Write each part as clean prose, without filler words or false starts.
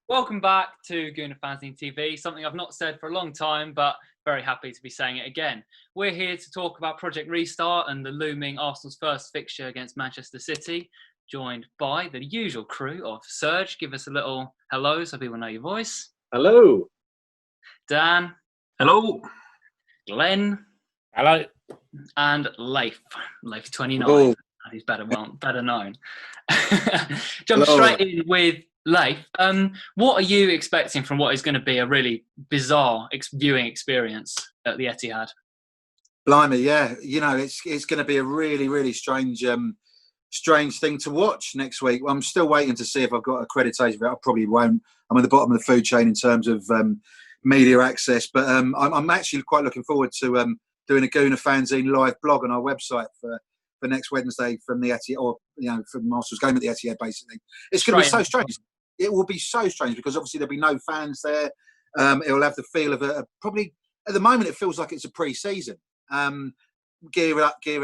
Welcome back to Gooner Fanzine TV, something I've not said for a long time, but very happy to be saying it again. We're here to talk about Project Restart and the looming Arsenal's first fixture against Manchester City, joined by the usual crew of Serge. Give us a little hello so people know your voice. Hello. Dan. Hello. Glen. Hello. And Layth. Layth 29. Hello. He's better known. Jump straight in with Layth. What are you expecting from what is going to be a really bizarre viewing experience at the Etihad? Blimey, yeah. You know, it's going to be a really strange thing to watch next week. I'm still waiting to see if I've got accreditation for it. I probably won't. I'm at the bottom of the food chain in terms of media access, but I'm actually quite looking forward to doing a Gooner Fanzine live blog on our website for next Wednesday from the Etihad, or from Arsenal's game at the Etihad. Basically, it's going to be so strange. It will be so strange because obviously there'll be no fans there. It'll have the feel of probably at the moment it feels like it's a pre-season. Gearing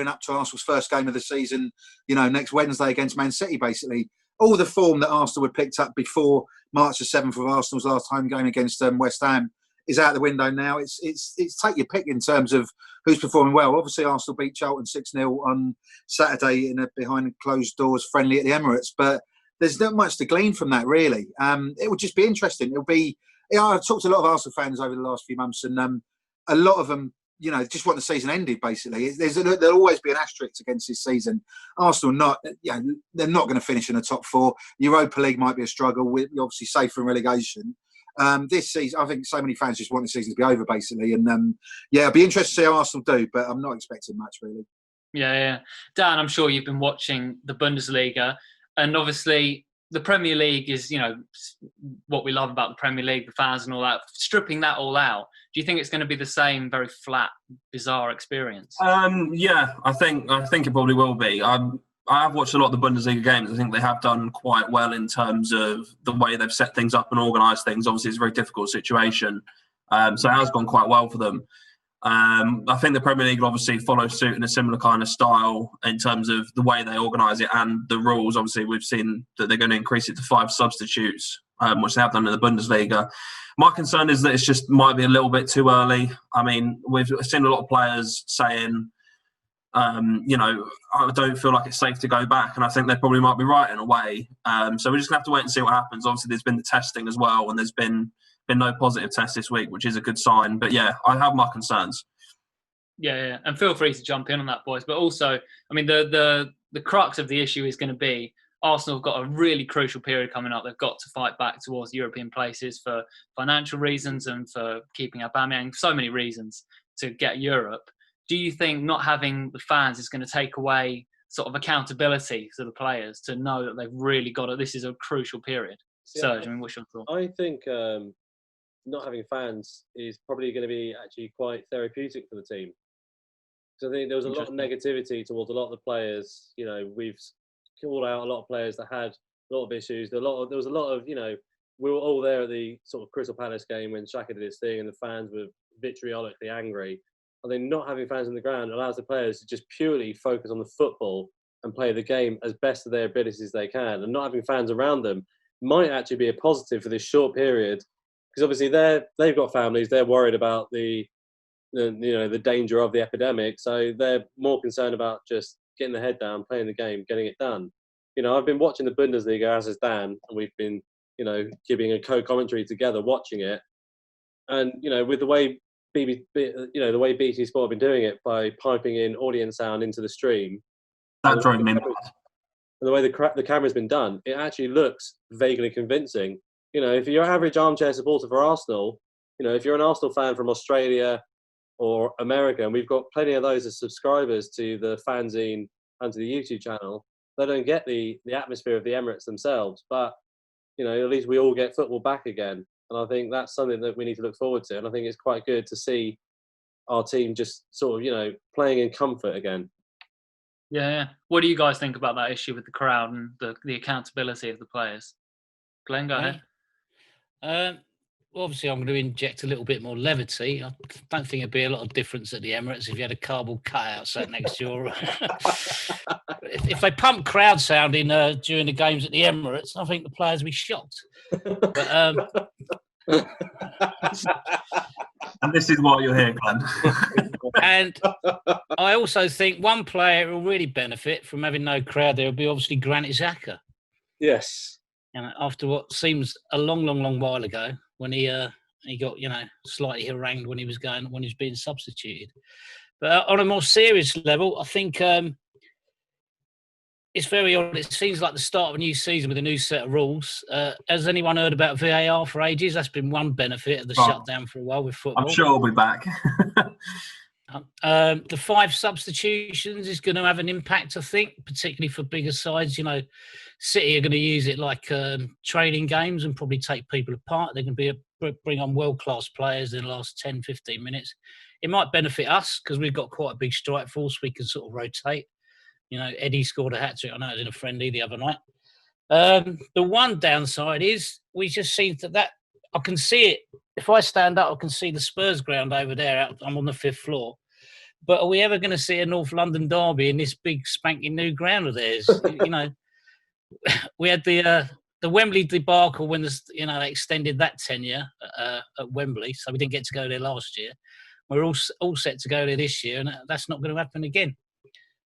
up to Arsenal's first game of the season. Next Wednesday against Man City. Basically, all the form that Arsenal had picked up before March the 7th of Arsenal's last home game against West Ham is out the window now. It's take your pick in terms of who's performing well. Obviously, Arsenal beat Charlton 6-0 on Saturday in a behind closed doors friendly at the Emirates, but there's not much to glean from that, really. It would just be interesting. It'll be. I've talked to a lot of Arsenal fans over the last few months, and a lot of them, just want the season ended. Basically, there'll always be an asterisk against this season. Arsenal they're not going to finish in the top four. Europa League might be a struggle. We're obviously safe from relegation. This season, I think so many fans just want the season to be over, basically. And it'll be interesting to see how Arsenal do, but I'm not expecting much, really. Yeah. Dan, I'm sure you've been watching the Bundesliga, and obviously the Premier League is, what we love about the Premier League, the fans and all that. Stripping that all out, do you think it's going to be the same very flat, bizarre experience? Yeah, I think it probably will be. I have watched a lot of the Bundesliga games. I think they have done quite well in terms of the way they've set things up and organised things. Obviously, it's a very difficult situation, so it has gone quite well for them. I think the Premier League will obviously follow suit in a similar kind of style in terms of the way they organise it and the rules. Obviously, we've seen that they're going to increase it to 5 substitutes, which they have done in the Bundesliga. My concern is that it's just might be a little bit too early. I mean, we've seen a lot of players saying, I don't feel like it's safe to go back, and I think they probably might be right in a way. So we're just going to have to wait and see what happens. Obviously, there's been the testing as well, and there's been no positive tests this week, which is a good sign. But yeah, I have my concerns. Yeah, and feel free to jump in on that, boys. But also, I mean, the crux of the issue is going to be Arsenal have got a really crucial period coming up. They've got to fight back towards European places for financial reasons and for keeping Aubameyang, so many reasons to get Europe. Do you think not having the fans is going to take away sort of accountability to the players to know that they've really got it? This is a crucial period. Serge, what's your thought? I think not having fans is probably going to be actually quite therapeutic for the team. So I think there was a lot of negativity towards a lot of the players. We've called out a lot of players that had a lot of issues. There was a lot of, we were all there at the sort of Crystal Palace game when Xhaka did his thing and the fans were vitriolically angry. I think not having fans on the ground allows the players to just purely focus on the football and play the game as best of their abilities as they can. And not having fans around them might actually be a positive for this short period, because obviously they've got families. They're worried about the danger of the epidemic, so they're more concerned about just getting their head down, playing the game, getting it done. I've been watching the Bundesliga, as has Dan, and we've been giving a co-commentary together, watching it, and with the way the way BT Sport have been doing it by piping in audience sound into the stream. That drove me mad. And the way the camera's been done, it actually looks vaguely convincing. If you're an average armchair supporter for Arsenal, if you're an Arsenal fan from Australia or America, and we've got plenty of those as subscribers to the fanzine and to the YouTube channel, they don't get the atmosphere of the Emirates themselves. But, at least we all get football back again. And I think that's something that we need to look forward to. And I think it's quite good to see our team just sort of, playing in comfort again. Yeah. What do you guys think about that issue with the crowd and the accountability of the players? Glenn, go ahead. obviously I'm going to inject a little bit more levity. I don't think it'd be a lot of difference at the Emirates if you had a cardboard cutout sat next to your. If they pump crowd sound in during the games at the Emirates, I think the players would be shocked. But, and this is why you're here, Glenn. And I also think one player who will really benefit from having no crowd there will be obviously Granit Xhaka. Yes. And after what seems a long while ago, when he got slightly harangued when he was being substituted. But on a more serious level, I think it's very odd. It seems like the start of a new season with a new set of rules. Has anyone heard about VAR for ages? That's been one benefit of the shutdown for a while with football. I'm sure it'll be back. The 5 substitutions is going to have an impact, I think, particularly for bigger sides. City are going to use it like training games and probably take people apart. They're going to bring on world-class players in the last 10, 15 minutes. It might benefit us because we've got quite a big strike force. We can sort of rotate. Eddie scored a hat-trick. I know it was in a friendly the other night. The one downside is we just seem that I can see it. If I stand up, I can see the Spurs ground over there. I'm on the 5th floor. But are we ever going to see a North London derby in this big spanking new ground of theirs? We had the Wembley debacle when they extended that tenure at Wembley, so we didn't get to go there last year. We're all set to go there this year, and that's not going to happen again.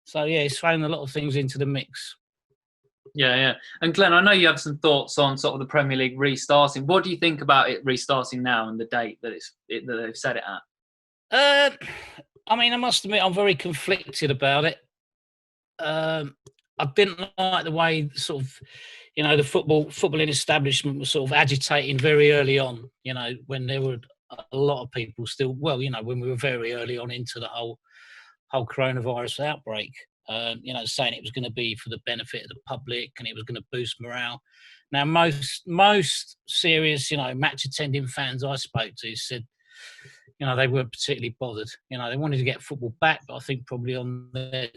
So yeah, it's thrown a lot of things into the mix. Yeah. And Glenn, I know you have some thoughts on sort of the Premier League restarting. What do you think about it restarting now and the date that they've set it at? I must admit, I'm very conflicted about it. I didn't like the way sort of, the footballing establishment was sort of agitating very early on. When there were a lot of people still, when we were very early on into the whole coronavirus outbreak. Saying it was going to be for the benefit of the public and it was going to boost morale. Now, most serious, match attending fans I spoke to said, they weren't particularly bothered. They wanted to get football back, but I think probably on their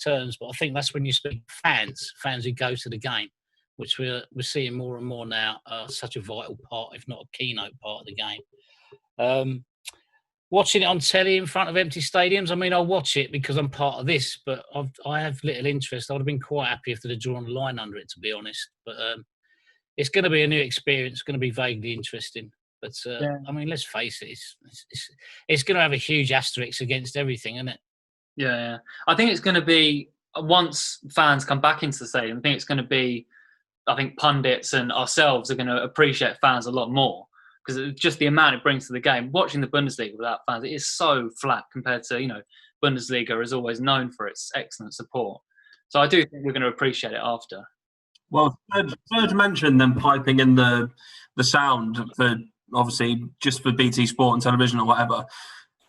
terms. But I think that's when you speak fans who go to the game, which we're seeing more and more now, such a vital part, if not a keynote part of the game. Watching it on telly in front of empty stadiums, I'll watch it because I'm part of this, but I have little interest. I would have been quite happy if they'd have drawn a line under it, to be honest. But it's going to be a new experience. It's going to be vaguely interesting. But, let's face it, it's going to have a huge asterisk against everything, isn't it? Yeah. I think it's going to be, once fans come back into the stadium, I think pundits and ourselves are going to appreciate fans a lot more. Because just the amount it brings to the game. Watching the Bundesliga without fans, it is so flat compared to, Bundesliga is always known for its excellent support. So I do think we're going to appreciate it after. Well, Sergio mentioned them piping in the sound for, obviously, just for BT Sport and television or whatever.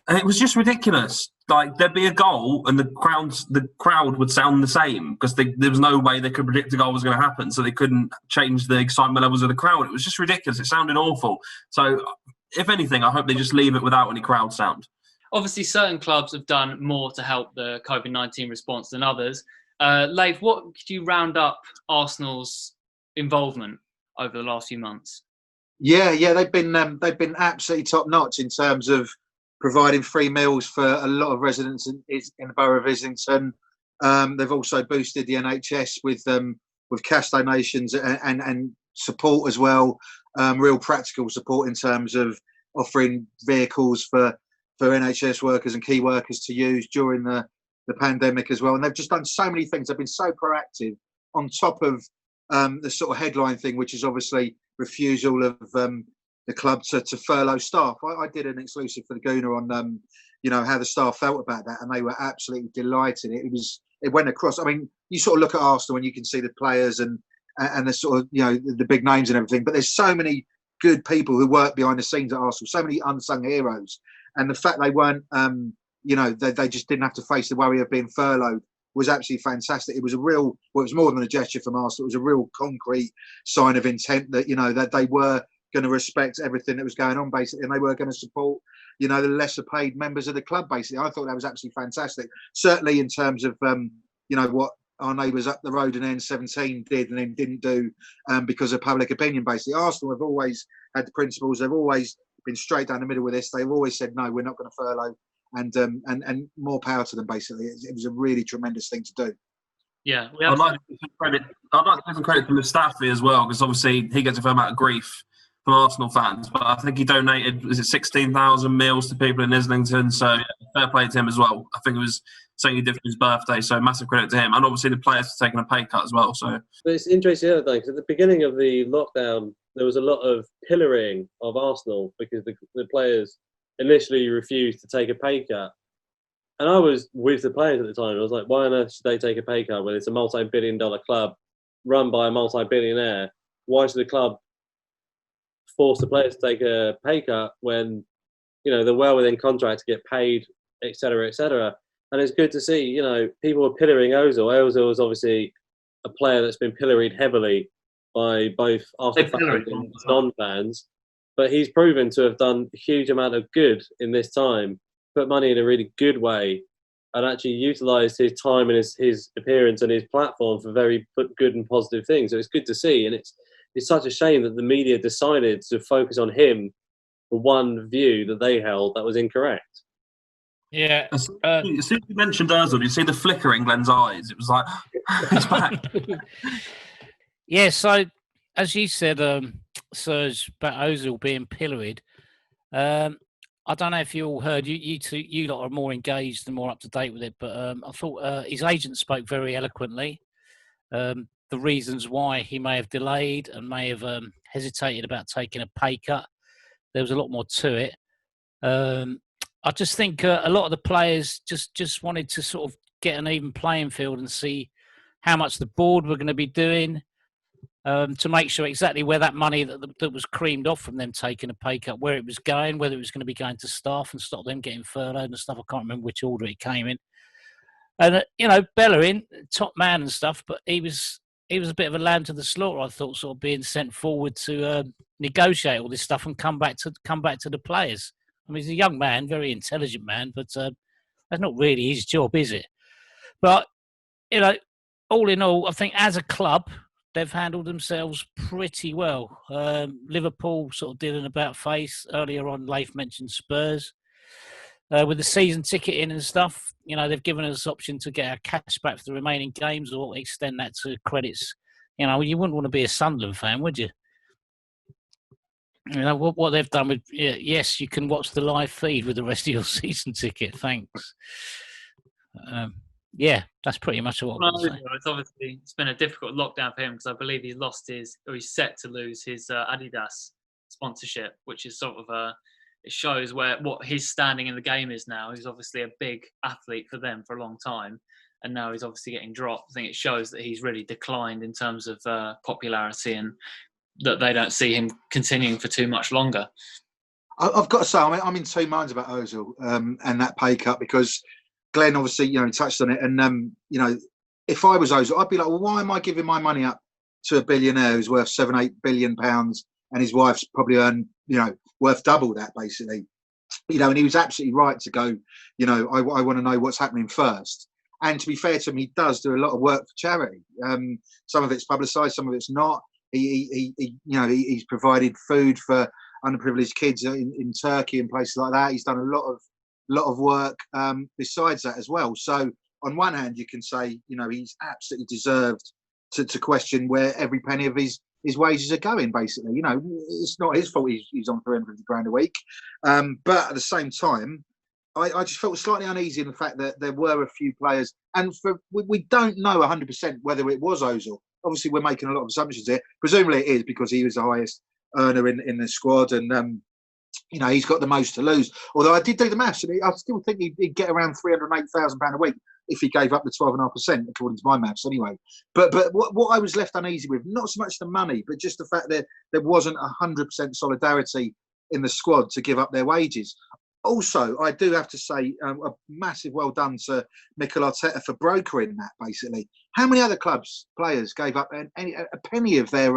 And it was just ridiculous. Like, there'd be a goal and the crowd would sound the same because there was no way they could predict a goal was going to happen, so they couldn't change the excitement levels of the crowd. It was just ridiculous. It sounded awful. So, if anything, I hope they just leave it without any crowd sound. Obviously, certain clubs have done more to help the COVID-19 response than others. Layth, what could you round up Arsenal's involvement over the last few months? Yeah, they've been absolutely top notch in terms of providing free meals for a lot of residents in the borough of Islington. They've also boosted the NHS with cash donations and support as well, real practical support in terms of offering vehicles for NHS workers and key workers to use during the pandemic as well. And they've just done so many things. They've been so proactive on top of the sort of headline thing, which is obviously refusal of the club to furlough staff. I did an exclusive for the Gooner on, how the staff felt about that, and they were absolutely delighted. It went across. You sort of look at Arsenal and you can see the players and the sort of, the big names and everything, but there's so many good people who work behind the scenes at Arsenal, so many unsung heroes. And the fact they weren't, they just didn't have to face the worry of being furloughed was absolutely fantastic. It was it was more than a gesture from Arsenal. It was a real concrete sign of intent that, that they were going to respect everything that was going on, basically, and they were going to support, the lesser paid members of the club, basically. I thought that was absolutely fantastic. Certainly in terms of, what our neighbours up the road in N17 did and then didn't do because of public opinion. Basically, Arsenal have always had the principles. They've always been straight down the middle with this. They've always said no, we're not going to furlough, and more power to them. Basically, it was a really tremendous thing to do. Yeah, I'd like to give some credit to Mustafi as well, because obviously he gets a fair amount of grief from Arsenal fans. But I think he donated, was it 16,000 meals to people in Islington? So yeah, fair play to him as well. I think it was something he did for his birthday, so massive credit to him. And obviously the players for taking a pay cut as well. So, but it's interesting though, because at the beginning of the lockdown, there was a lot of pillorying of Arsenal because the players initially refused to take a pay cut. And I was with the players at the time. I was like, why on earth should they take a pay cut when it's a multi-billion-dollar club run by a multi-billionaire? Why should the club force the players to take a pay cut when, they're well within contract to get paid, et cetera, et cetera? And it's good to see, people were pillorying Ozil. Ozil is obviously a player that's been pilloried heavily by both Arsenal fans and non-fans. But he's proven to have done a huge amount of good in this time, put money in a really good way, and actually utilised his time and his appearance and his platform for very good and positive things. So it's good to see, and it's such a shame that the media decided to focus on him for one view that they held that was incorrect. Yeah. As soon as you mentioned Ozil, you see the flicker in Glen's eyes. It was like, he's back. Yeah, so as you said, Serge, about Ozil being pilloried, I don't know if you all heard. You lot are more engaged and more up to date with it. But I thought his agent spoke very eloquently. The reasons why he may have delayed and may have hesitated about taking a pay cut. There was a lot more to it. I just think a lot of the players just wanted to sort of get an even playing field and see how much the board were going to be doing. To make sure exactly where that money that was creamed off from them taking a pay cut, where it was going, whether it was going to be going to staff and stop them getting furloughed and stuff. I can't remember which order it came in. And, Bellerin, top man and stuff, but he was a bit of a lamb to the slaughter, I thought, sort of being sent forward to negotiate all this stuff and come back to the players. I mean, he's a young man, very intelligent man, but that's not really his job, is it? But, all in all, I think as a club, they've handled themselves pretty well. Liverpool sort of did an about face. Earlier on, Layth mentioned Spurs. With the season ticket in and stuff, they've given us the option to get our cash back for the remaining games or extend that to credits. You wouldn't want to be a Sunderland fan, would you? What they've done with, yes, you can watch the live feed with the rest of your season ticket. Thanks. Yeah, that's pretty much what I would say. It's been a difficult lockdown for him because I believe he's set to lose his Adidas sponsorship, which is sort of it shows what his standing in the game is now. He's obviously a big athlete for them for a long time, and now he's obviously getting dropped. I think it shows that he's really declined in terms of popularity and that they don't see him continuing for too much longer. I've got to say, I'm in two minds about Ozil and that pay cut because Glen obviously, touched on it. And, if I was Ozil, I'd be like, well, why am I giving my money up to a billionaire who's worth £7-8 billion and his wife's probably earned, worth double that basically. And he was absolutely right to go, I want to know what's happening first. And to be fair to him, he does do a lot of work for charity. Some of it's publicised, some of it's not. He's provided food for underprivileged kids in Turkey and places like that. He's done a lot of work besides that as well. So on one hand, you can say, he's absolutely deserved to question where every penny of his wages are going, basically. It's not his fault he's on 350 grand a week. But at the same time, I just felt slightly uneasy in the fact that there were a few players, and we don't know 100% whether it was Ozil. Obviously, we're making a lot of assumptions here. Presumably it is because he was the highest earner in the squad and, he's got the most to lose. Although I did do the maths, and I still think he'd get around £308,000 a week if he gave up the 12.5%, according to my maths anyway. But what I was left uneasy with, not so much the money, but just the fact that there wasn't 100% solidarity in the squad to give up their wages. Also, I do have to say a massive well done to Mikel Arteta for brokering that, basically. How many other players gave up a penny of their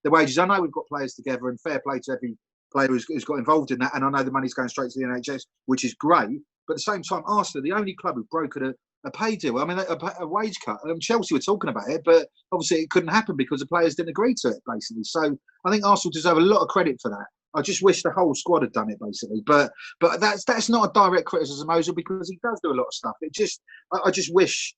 wages? I know we've got players together, and fair play to every player who's got involved in that. And I know the money's going straight to the NHS, which is great. But at the same time, Arsenal, the only club who brokered a pay deal. I mean, a wage cut. Chelsea were talking about it, but obviously it couldn't happen because the players didn't agree to it, basically. So I think Arsenal deserve a lot of credit for that. I just wish the whole squad had done it, basically. But that's not a direct criticism, Ozil, because he does do a lot of stuff. I just wish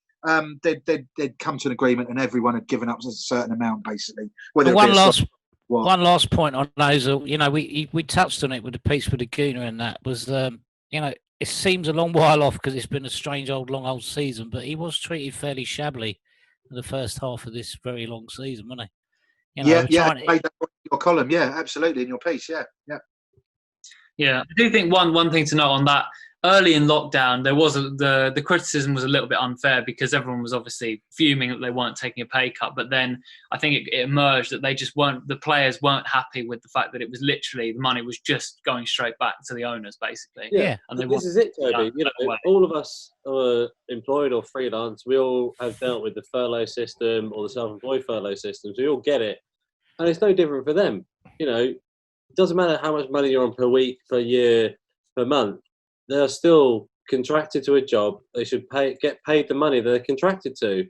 they'd come to an agreement and everyone had given up a certain amount, basically. One last point on Ozil. You know, we touched on it with the piece with the Gooner, and that was, you know, it seems a long while off because it's been a strange long old season, but he was treated fairly shabbily in the first half of this very long season, wasn't he? You know, made that point in your column. Yeah, absolutely, in your piece. Yeah. I do think one thing to note on that. Early in lockdown, there was the criticism was a little bit unfair because everyone was obviously fuming that they weren't taking a pay cut. But then I think it emerged that the players weren't happy with the fact that it was literally the money was just going straight back to the owners, basically. Yeah, and this is it, Toby. You know, all of us who are employed or freelance, we all have dealt with the furlough system or the self-employed furlough system. So we all get it, and it's no different for them. You know, it doesn't matter how much money you're on per week, per year, per month. They're still contracted to a job. They should get paid the money they're contracted to.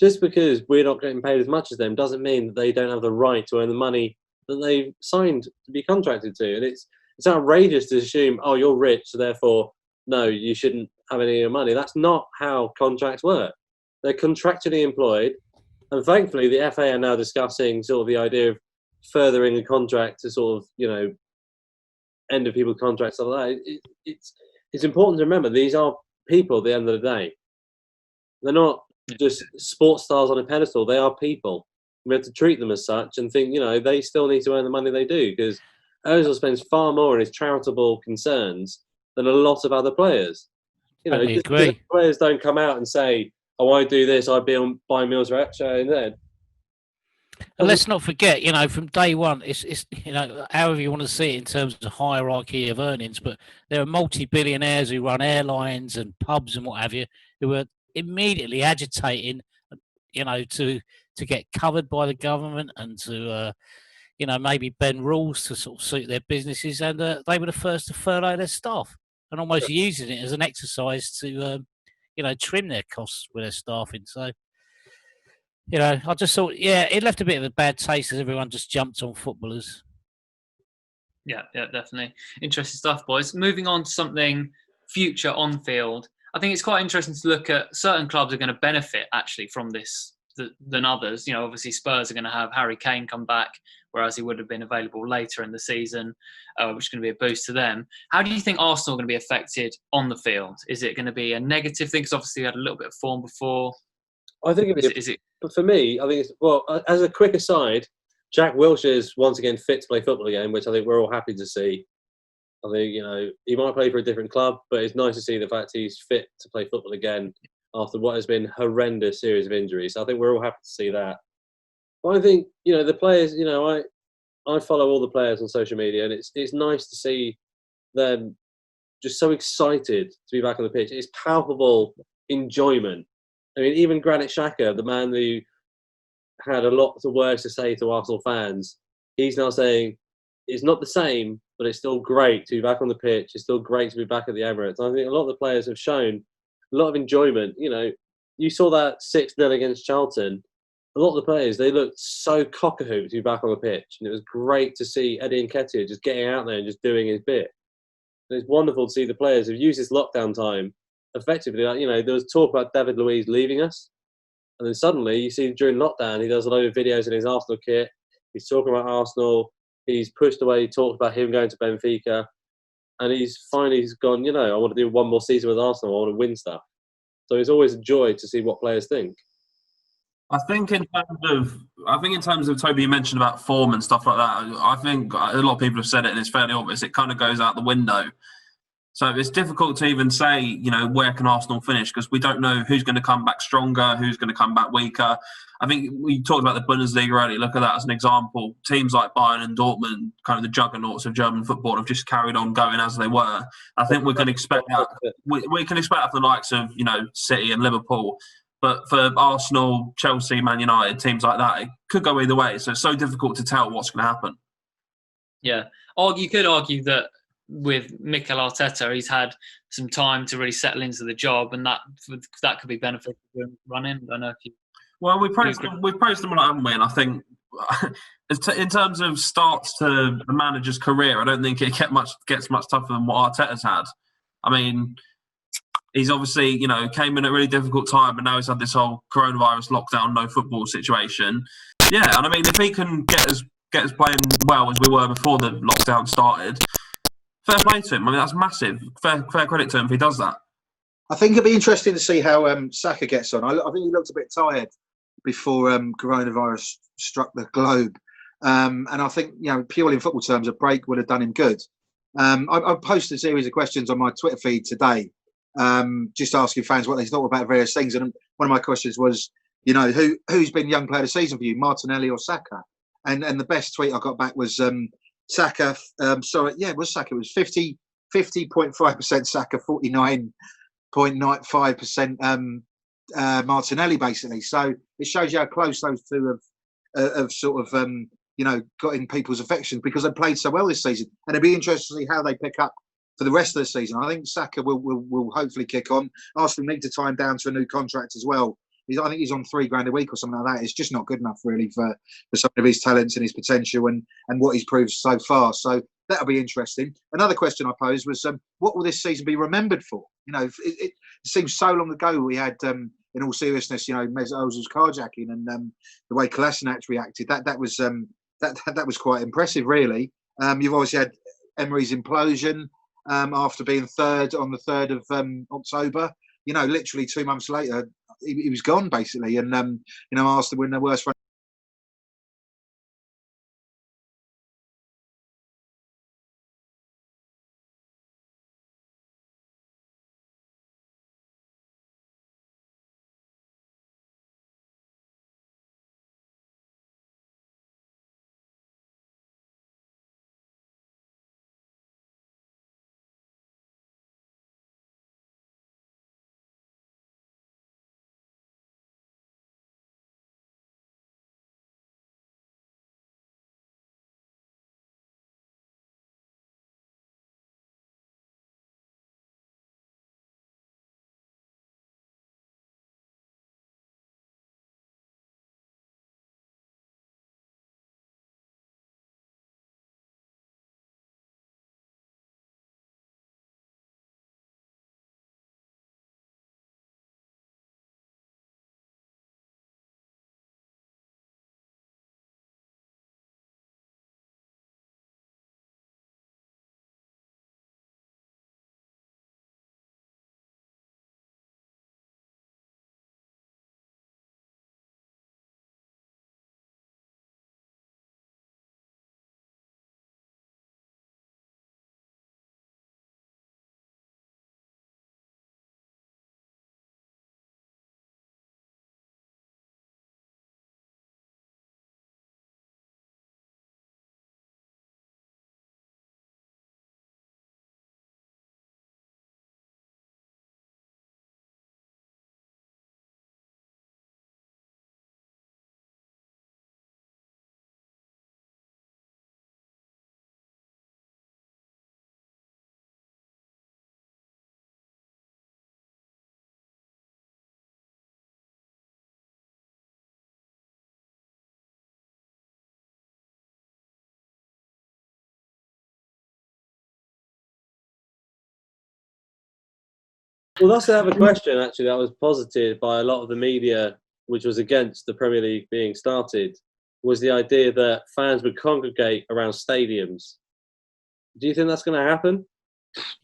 Just because we're not getting paid as much as them doesn't mean that they don't have the right to earn the money that they've signed to be contracted to. And it's outrageous to assume, oh, you're rich, so therefore, no, you shouldn't have any of your money. That's not how contracts work. They're contractually employed. And thankfully, the FA are now discussing sort of the idea of furthering a contract to sort of, you know, end of people's contracts like that. It's important to remember these are people at the end of the day. They're not just sports stars on a pedestal. They are people. We have to treat them as such and think, you know, they still need to earn the money they do, because Ozil spends far more on his charitable concerns than a lot of other players. You know, players don't come out and say, oh, I do this, I buy meals for Extra and then. And let's not forget, you know, from day one, it's you know, however you want to see it in terms of hierarchy of earnings, but there are multi-billionaires who run airlines and pubs and what have you, who are immediately agitating, you know, to get covered by the government and to, you know, maybe bend rules to sort of suit their businesses. And they were the first to furlough their staff and almost using it as an exercise to, you know, trim their costs with their staffing. So, you know, I just thought, it left a bit of a bad taste as everyone just jumped on footballers. Yeah, definitely. Interesting stuff, boys. Moving on to something future on field. I think it's quite interesting to look at certain clubs are going to benefit actually from this than others. You know, obviously Spurs are going to have Harry Kane come back, whereas he would have been available later in the season, which is going to be a boost to them. How do you think Arsenal are going to be affected on the field? Is it going to be a negative thing? Because obviously we had a little bit of form before. I think but for me, I think it's, well, as a quick aside, Jack Wilshere's once again fit to play football again, which I think we're all happy to see. I think, you know, he might play for a different club, but it's nice to see the fact he's fit to play football again after what has been horrendous series of injuries. So I think we're all happy to see that. But I think, you know, the players, you know, I follow all the players on social media, and it's nice to see them just so excited to be back on the pitch. It's palpable enjoyment. I mean, even Granit Xhaka, the man who had a lot of words to say to Arsenal fans, he's now saying it's not the same, but it's still great to be back on the pitch. It's still great to be back at the Emirates. I think a lot of the players have shown a lot of enjoyment. You know, you saw that 6-0 against Charlton. A lot of the players, they looked so cock-a-hoop to be back on the pitch. And it was great to see Eddie Nketiah just getting out there and just doing his bit. And it's wonderful to see the players who've used this lockdown time effectively. Like, you know, there was talk about David Luiz leaving us. And then suddenly you see during lockdown, he does a load of videos in his Arsenal kit. He's talking about Arsenal. He's pushed away. He talked about him going to Benfica. And he's finally gone, you know, I want to do one more season with Arsenal. I want to win stuff. So it's always a joy to see what players think. I think in terms of Toby, you mentioned about form and stuff like that. I think a lot of people have said it, and it's fairly obvious. It kind of goes out the window. So it's difficult to even say, you know, where can Arsenal finish, because we don't know who's going to come back stronger, who's going to come back weaker. I think we talked about the Bundesliga earlier. Look at that as an example. Teams like Bayern and Dortmund, kind of the juggernauts of German football, have just carried on going as they were. I think we can expect that. We can expect that for the likes of, you know, City and Liverpool. But for Arsenal, Chelsea, Man United, teams like that, it could go either way. So it's so difficult to tell what's going to happen. Yeah. You could argue that with Mikel Arteta, he's had some time to really settle into the job, and that could be beneficial for him running. I don't know if you. Well, we've praised them a lot, haven't we? And I think in terms of starts to the manager's career, I don't think it gets much tougher than what Arteta's had. I mean, he's obviously, came in at a really difficult time, and now he's had this whole coronavirus lockdown, no football situation. Yeah, and I mean, if he can get us playing well as we were before the lockdown started, fair play to him. I mean, that's massive. Fair credit to him if he does that. I think it'd be interesting to see how Saka gets on. I think he looked a bit tired before coronavirus struck the globe. And I think, purely in football terms, a break would have done him good. I posted a series of questions on my Twitter feed today, just asking fans what they thought about various things. And one of my questions was, who's been young player of the season for you, Martinelli or Saka? And the best tweet I got back was Saka. It was Saka. It was 50.5% Saka, 49.95% Martinelly, basically. So it shows you how close those two have sort of got in people's affections, because they played so well this season. And it'd be interesting to see how they pick up for the rest of the season. I think Saka will hopefully kick on. Arsenal need to tie him down to a new contract as well. I think he's on £3,000 a week or something like that. It's just not good enough, really, for some of his talents and his potential and what he's proved so far. So that'll be interesting. Another question I posed was, what will this season be remembered for? It seems so long ago we had, in all seriousness, Mesut Ozil's carjacking and the way Kolasinac reacted. That was quite impressive, really. You've obviously had Emery's implosion after being third on the 3rd of October. Literally 2 months later, he was gone, basically. And, Arsenal win their worst run. Well, that's another question, actually, that was posited by a lot of the media, which was against the Premier League being started, was the idea that fans would congregate around stadiums. Do you think that's going to happen?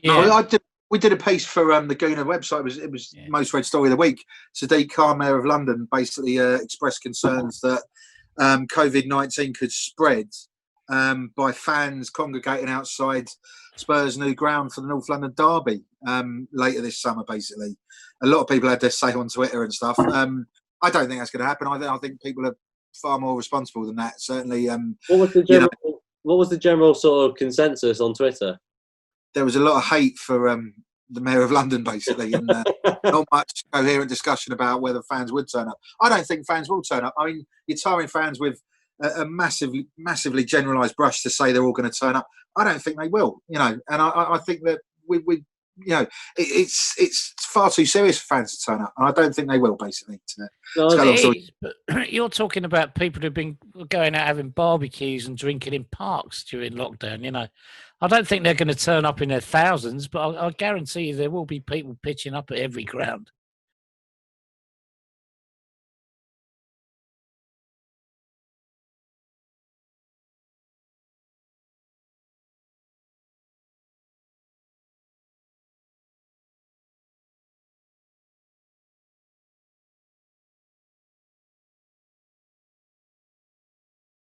Yeah. No, we did a piece for the Gooner website. It was most read story of the week. Sadiq Khan, Mayor of London, basically expressed concerns that COVID-19 could spread by fans congregating outside Spurs' new ground for the North London derby later this summer, basically. A lot of people had their say on Twitter and stuff. I don't think that's going to happen. I think people are far more responsible than that, certainly. What was the general sort of consensus on Twitter? There was a lot of hate for the Mayor of London, basically, and not much coherent discussion about whether fans would turn up. I don't think fans will turn up. I mean, you're tarring fans with a massively generalised brush to say they're all going to turn up. I don't think they will. And I think that we it's far too serious for fans to turn up, and I don't think they will. Basically, but you're talking about people who've been going out having barbecues and drinking in parks during lockdown. I don't think they're going to turn up in their thousands, but I guarantee you there will be people pitching up at every ground.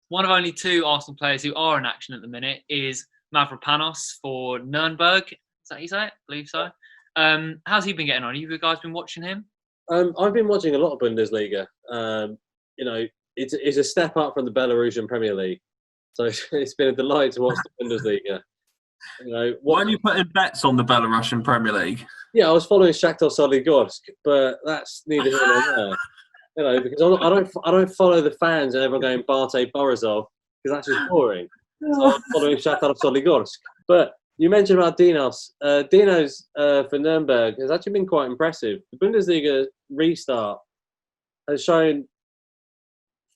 One of only two Arsenal players who are in action at the minute is Mavropanos for Nuremberg. Is that how you say it? I believe so. How's he been getting on? Have you guys been watching him? I've been watching a lot of Bundesliga. It's a step up from the Belarusian Premier League. So it's been a delight to watch the Bundesliga. Why are you putting bets on the Belarusian Premier League? Yeah, I was following Shakhtar Soligorsk, but that's neither here nor there. Because I don't follow the fans and everyone going Barte Borisov, because that's just boring. So I'm following Shakhtar Soligorsk. But you mentioned about Dinos. Dinos for Nuremberg has actually been quite impressive. The Bundesliga restart has shown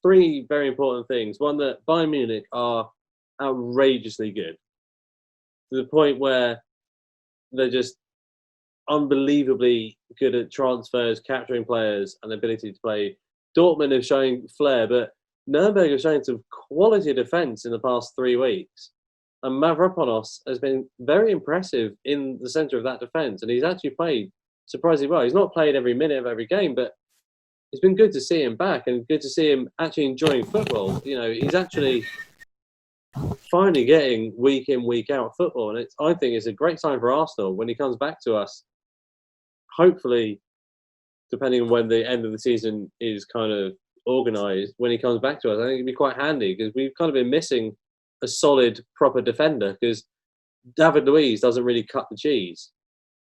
three very important things. One, that Bayern Munich are outrageously good, to the point where they're just unbelievably good at transfers, capturing players, and the ability to play. Dortmund have shown flair, but Nuremberg have shown some quality defence in the past 3 weeks. And Mavropanos has been very impressive in the centre of that defence, and he's actually played surprisingly well. He's not played every minute of every game, but it's been good to see him back and good to see him actually enjoying football. He's actually finally getting week in, week out football, and I think it's a great sign for Arsenal when he comes back to us. Hopefully, depending on when the end of the season is kind of organised, when he comes back to us, I think it'd be quite handy, because we've kind of been missing a solid, proper defender, because David Luiz doesn't really cut the cheese.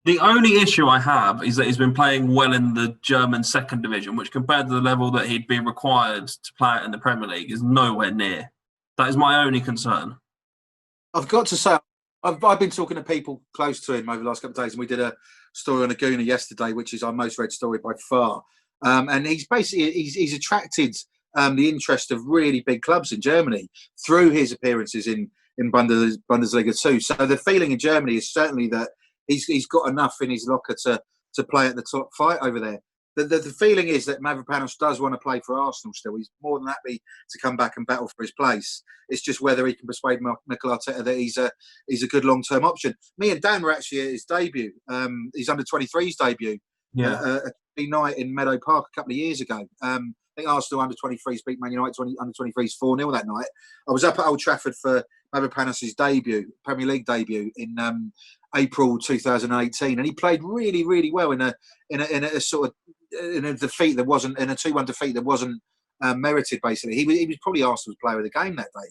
The only issue I have is that he's been playing well in the German second division, which compared to the level that he'd be required to play in the Premier League is nowhere near. That is my only concern. I've got to say, I've been talking to people close to him over the last couple of days, and we did a story on a Gooner yesterday, which is our most read story by far. And he's basically he's attracted the interest of really big clubs in Germany through his appearances in Bundesliga 2. So the feeling in Germany is certainly that he's got enough in his locker to play at the top flight over there. The feeling is that Mavropanos does want to play for Arsenal still. He's more than happy to come back and battle for his place. It's just whether he can persuade Mikel Arteta that he's a good long-term option. Me and Dan were actually at his debut, his under-23s debut, a night in Meadow Park a couple of years ago. I think Arsenal under-23s beat Man United under-23s 4-0 that night. I was up at Old Trafford for Mavropanos' debut, Premier League debut in April 2018, and he played really, really well in a sort of in a defeat that wasn't, in a 2-1 defeat that wasn't merited. Basically, he was probably Arsenal's player of the game that day.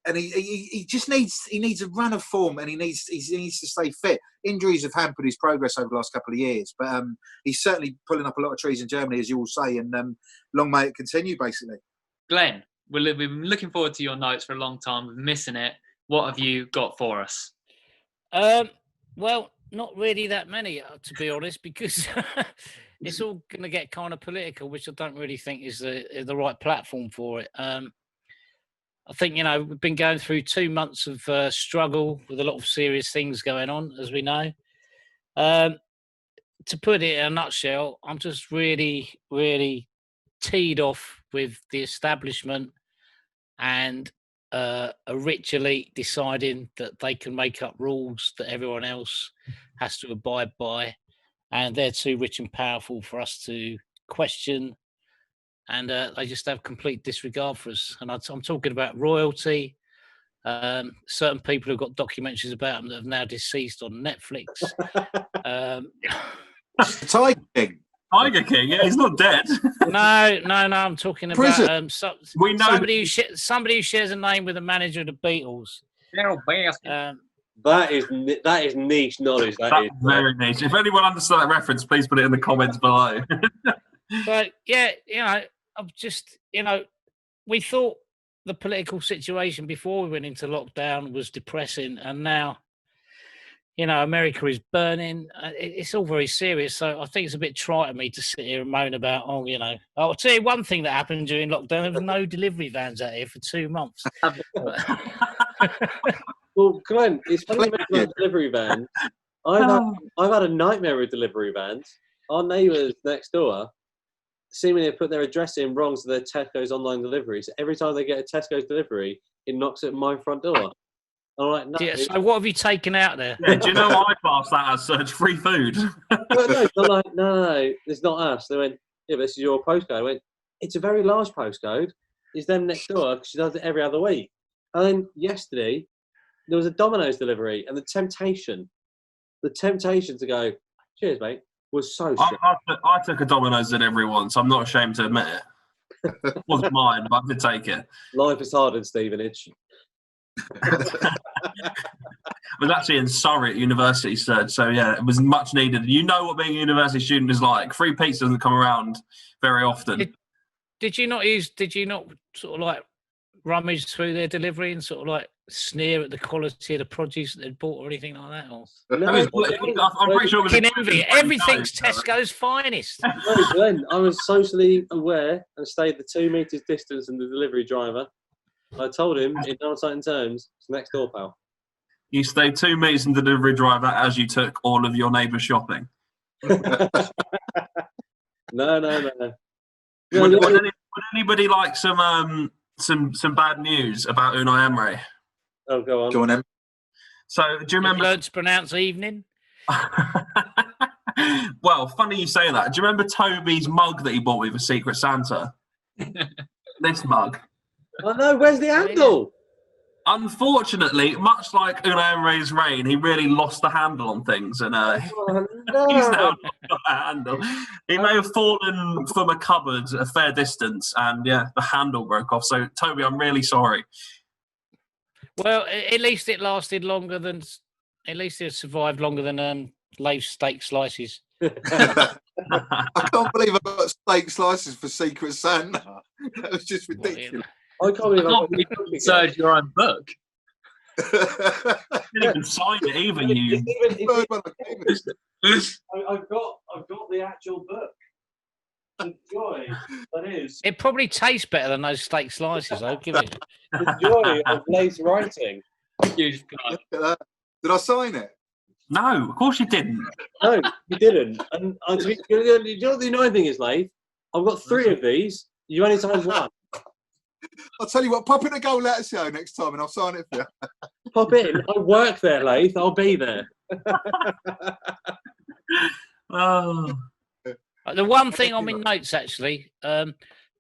And he just needs a run of form, and he needs to stay fit. Injuries have hampered his progress over the last couple of years, but he's certainly pulling up a lot of trees in Germany, as you all say, and long may it continue. Basically, Glen, we've been looking forward to your notes for a long time. We're missing it. What have you got for us? Well, not really that many, to be honest, because it's all going to get kind of political, which I don't really think is the right platform for it. I think, we've been going through 2 months of struggle with a lot of serious things going on, as we know. To put it in a nutshell, I'm just really, really teed off with the establishment and a rich elite deciding that they can make up rules that everyone else has to abide by, and they're too rich and powerful for us to question, and they just have complete disregard for us. And I'm talking about royalty, certain people who've got documentaries about them that have now deceased on Netflix. Tiger King, yeah, he's not dead. No, I'm talking about we know somebody who shares a name with the manager of the Beatles. That is niche knowledge. That is very niche. If anyone understood that reference, please put it in the comments below. But yeah, I'm just, we thought the political situation before we went into lockdown was depressing, and now, you know, America is burning. It's all very serious. So I think it's a bit trite of me to sit here and moan about, oh, you know. I'll tell you one thing that happened during lockdown. There was no delivery vans out here for 2 months. Well, Glen, it's funny you mention about delivery vans. I've had a nightmare with delivery vans. Our neighbours next door seemingly put their address in wrong to their Tesco's online delivery. So every time they get a Tesco's delivery, it knocks at my front door. I'm like, no. Yeah, so what have you taken out there? Yeah, do you know I class that as such free food? No, I'm like, no, it's not us. They went, yeah, but this is your postcode. I went, it's a very large postcode. It's them next door because she does it every other week. And then yesterday, there was a Domino's delivery, and the temptation to go, cheers, mate, was so strong. I took a Domino's delivery once. I'm not ashamed to admit it. It wasn't mine, but I did take it. Life is hard in Stevenage. I was actually in Surrey at university, so yeah, it was much needed. You know what being a university student is like. Free pizza doesn't come around very often. Did you not sort of like rummage through their delivery and sort of like sneer at the quality of the produce that they'd bought or anything like that? Or? No, I'm pretty sure it was envy. Everything's Tesco's finest. No, Glen, I was socially aware and stayed the 2 meters distance from the delivery driver. I told him in no uncertain terms, it's next door, pal. You stayed 2 meters from the delivery driver as you took all of your neighbours shopping. No. Would anybody like some bad news about Unai Emery? Oh, go on. Go on, Em. So, do you remember? Learned to pronounce evening. Well, funny you say that. Do you remember Toby's mug that he bought me for Secret Santa? This mug. Oh no, where's the handle? Unfortunately, much like Unai Emery's reign, he really lost the handle on things, and Oh, he's now no. not got a handle. He may have fallen from a cupboard a fair distance, and yeah, the handle broke off. So, Toby, I'm really sorry. Well, at least it lasted longer than. At least it survived longer than Layth steak slices. I can't believe I got steak slices for Secret Santa. That was just ridiculous. I can't believe I can't believe you searched your own book. You didn't even sign it, even you. I've got the actual book. The joy that is. It probably tastes better than those steak slices. I'll give it. The joy of Layth's writing. Huge guy. Did I sign it? No, of course you didn't. No, you didn't. And you know what the annoying thing is, Layth? I've got 3 of these. You only signed 1. I'll tell you what, pop in a goal letter show next time and I'll sign it for you. Pop in. I work there, Layth. I'll be there. Oh. The one thing on my notes, actually,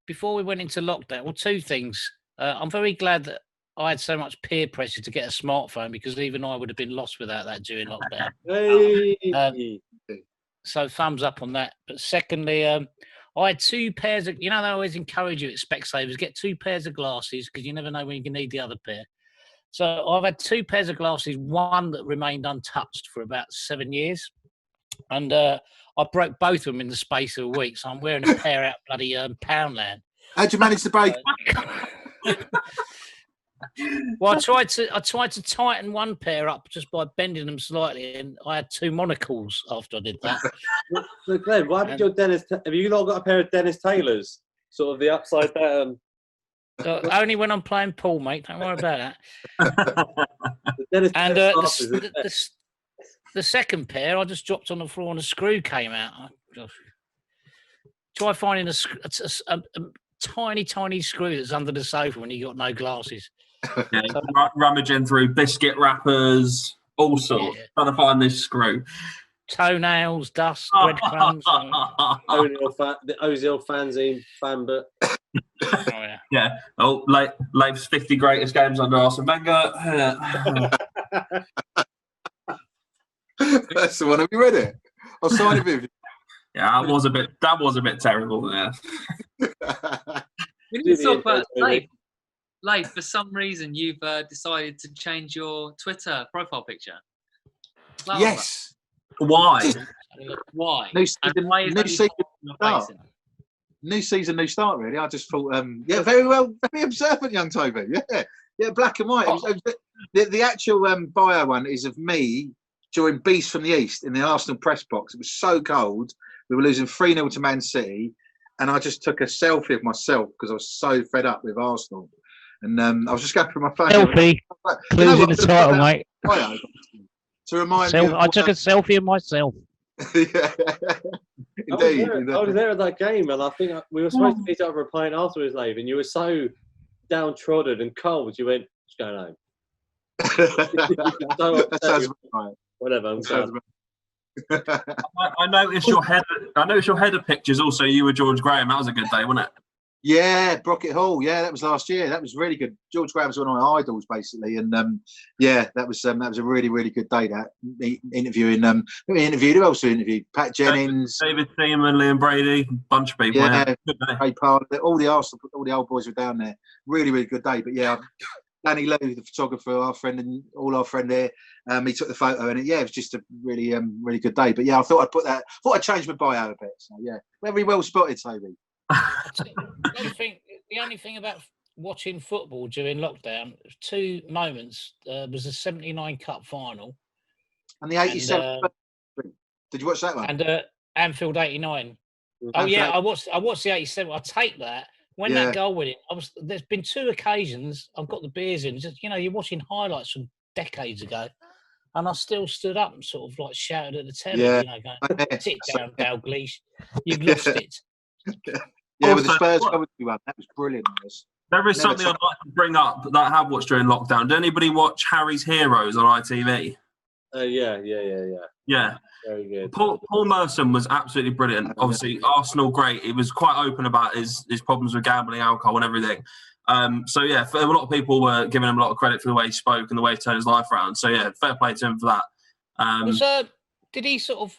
before we went into lockdown, well, 2 things. I'm very glad that I had so much peer pressure to get a smartphone because even I would have been lost without that during lockdown. Hey. So thumbs up on that. But secondly, I had 2 pairs of, you know, they always encourage you at Specsavers, get 2 pairs of glasses because you never know when you can need the other pair. So I've had 2 pairs of glasses, one that remained untouched for about 7 years. And I broke both of them in the space of a week. So I'm wearing a pair out bloody Poundland. How'd you manage to break? Well, I tried to tighten one pair up just by bending them slightly, and I had 2 monocles after I did that. So Glen, what happened to your Dennis? Have you not got a pair of Dennis Taylors? Sort of the upside down. Only when I'm playing pool, mate. Don't worry about that. And the second pair, I just dropped on the floor and a screw came out. Try finding a tiny screw that's under the sofa when you got no glasses. Yeah, rummaging through biscuit wrappers, all sorts, trying to find this screw. Toenails, dust, breadcrumbs. The Ozil fanzine fan book. Oh, yeah. Yeah. Oh, Layth's 50 greatest games under Arsene Wenger. That's the one. Have you read it? I'll sign it with you. Yeah, that was a bit terrible. Yeah. We need to talk about Layth, for some reason you've decided to change your Twitter profile picture. Yes. Why? Why? No, and why is no that secret your start. facing? new season, new start. Really, I just thought, yeah, very well, very observant, young Toby. Yeah, black and white. The actual bio one is of me during Beast from the East in the Arsenal press box. It was so cold. We were losing 3-0 to Man City, and I just took a selfie of myself because I was so fed up with Arsenal. And I was just going through my phone. Selfie. Clues in the title, mate. To remind me. I took a selfie of myself. Yeah. Indeed. I was there at that game, and I think we were supposed to meet up for a pint afterwards, Layth, and you were so downtrodden and cold. You went, "Just going home." That sounds right. Whatever. I noticed your header pictures. Also, you were George Graham. That was a good day, wasn't it? Yeah, Brockett Hall. Yeah, that was last year. That was really good. George Graham was one of my idols, basically, and yeah, that was a really, really good day. That interviewing. We interviewed. Who else we interviewed? Pat Jennings, David Seaman, Liam Brady, bunch of people. Yeah, Ray Parler, all the Arsenal, all the old boys were down there. Really, really good day. But yeah, Danny Lowe, the photographer, our friend, and all our friend there, he took the photo, and it was just a really, really good day. But yeah, I thought I'd put that. Thought I'd change my bio a bit. So yeah, very well spotted, Toby. The only thing about watching football during lockdown, 2 moments. Was the '79 Cup final and the '87. Did you watch that one? And Anfield '89. Oh yeah, I watched the '87. I take that. When that goal went in, there's been 2 occasions I've got the beers in. Just you're watching highlights from decades ago, and I still stood up and sort of like shouted at the telly. Going, "Sit down, Dalglish, you've lost it." Yeah, with the Spurs one, that was brilliant. There is something I'd like to bring up that I have watched during lockdown. Did anybody watch Harry's Heroes on ITV? Yeah. Very good. Paul Merson was absolutely brilliant. Obviously, Arsenal, great. He was quite open about his problems with gambling, alcohol, and everything. So yeah, a lot of people were giving him a lot of credit for the way he spoke and the way he turned his life around. So yeah, fair play to him for that. Did he sort of?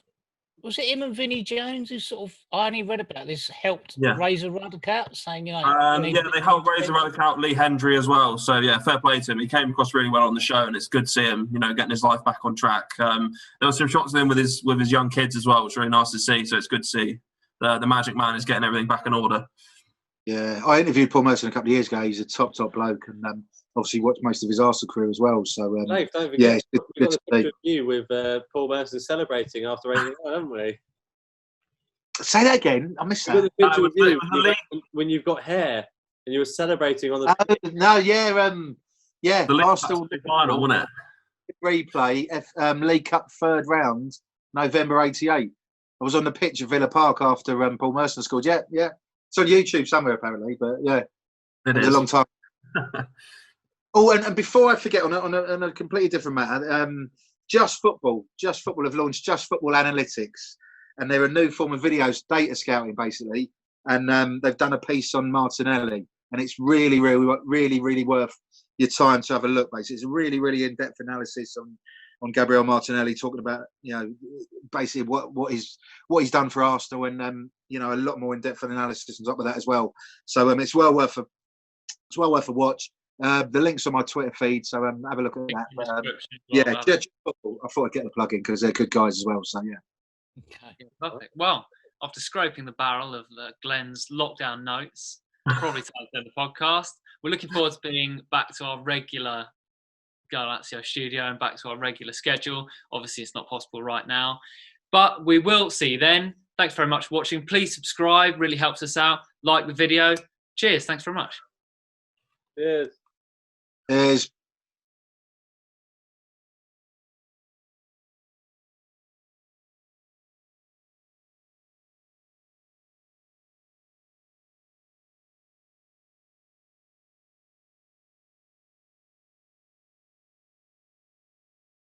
Was it him and Vinnie Jones who sort of? I only read about this. Helped raise a ruddock out, saying they helped raise a ruddock out. Lee Hendry as well. So yeah, fair play to him. He came across really well on the show, and it's good to see him, getting his life back on track. There were some shots of him with his young kids as well, which was really nice to see. So it's good to see the Magic Man is getting everything back in order. Yeah, I interviewed Paul Merson a couple of years ago. He's a top bloke, and obviously watched most of his Arsenal career as well. So Layth, don't forget, we've got a picture of you with Paul Merson celebrating after 8-0, haven't we? Say that again. I missed that. We've got a picture of you when you've got hair and you were celebrating on the. The Arsenal final, wasn't it? Replay, League Cup 3rd round, November '88. I was on the pitch at Villa Park after Paul Merson scored. Yeah. It's on YouTube somewhere apparently, but yeah, it was a long time. Oh, and before I forget, on a completely different matter, Just Football have launched Just Football Analytics, and they're a new form of videos, data scouting basically, and they've done a piece on Martinelli, and it's really, really, really, really worth your time to have a look. Basically, it's a really, really in-depth analysis on Gabriel Martinelli, talking about basically what he's done for Arsenal, and a lot more in-depth analysis on top of that as well. So it's well worth a watch. The link's on my Twitter feed, so have a look at that. Just Football. I thought I'd get the plug in because they're good guys as well. So yeah. Okay, perfect. Well, after scraping the barrel of Glen's lockdown notes, probably time to end the podcast. We're looking forward to being back to our regular Galazio studio and back to our regular schedule. Obviously, it's not possible right now, but we will see you then. Thanks very much for watching. Please subscribe, really helps us out. Like the video. Cheers. Thanks very much. Cheers. Cheers.